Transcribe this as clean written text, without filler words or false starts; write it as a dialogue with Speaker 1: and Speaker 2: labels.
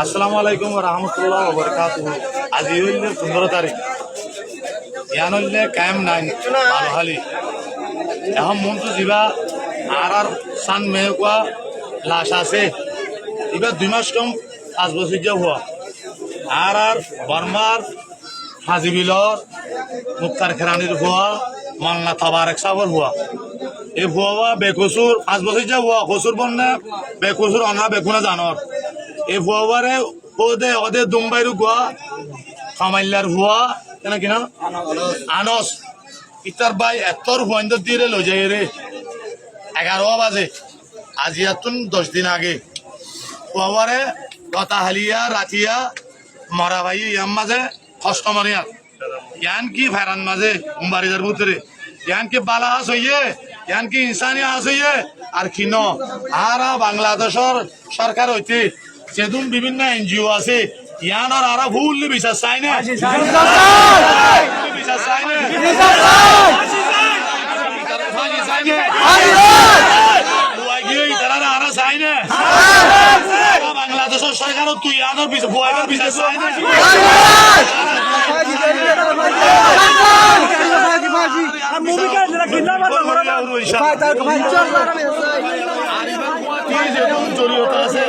Speaker 1: আসসালামু আলাইকুম রহমতুল্লাহ বরকাতুহু। আজি হইলে 15 তারিখ, ইয়ান হইলে কায়েম নাই মালহালি এখন মনটো যা আর সান মেহুয়া লাশ আছে এবার 2 মাস কম 5 বছর যা হওয়া আর বর্মার হাজিবিলর মুক্তার খেরানির হওয়া মান্না তাবারেক সাবর হওয়া এই হওয়া বেকসুর 5 বছর যা হওয়া কসুর বন্যা বেকসুর অনা বেকুনা জানর এই হওয়ারে ওদে ওদে দুম্বাইরু গোয়া কামাইলার হওয়া কেন কিনা আনস ইতার ভাই এতর হুয়াইন্দ দিয়ে লই যায় রে 11 বাজে আজি এতন 10 দিন আগে হওয়ারে কথা হালিয়া রাতিয়া মরা ভাই ইয়ার মাঝে কষ্ট মারিয়া ইয়ান কি ফেরান মাঝে উম্বারিদার ভিতরে ইয়ান কি বালা হাস হইয়ে ইয়ান কি ইনসানি হাস হইয়ে আর কিন আর বাংলাদেশের সরকার হইতে যেদুন বিভিন্ন এনজিও আছে ইয়ানোর আর ভুল বিশ্বাস চাই না বিশ্বাস চাই না বাংলাদেশের সরকার তুই ইয়ানোর বিশ্বাস চাই না জড়িয়তা আছে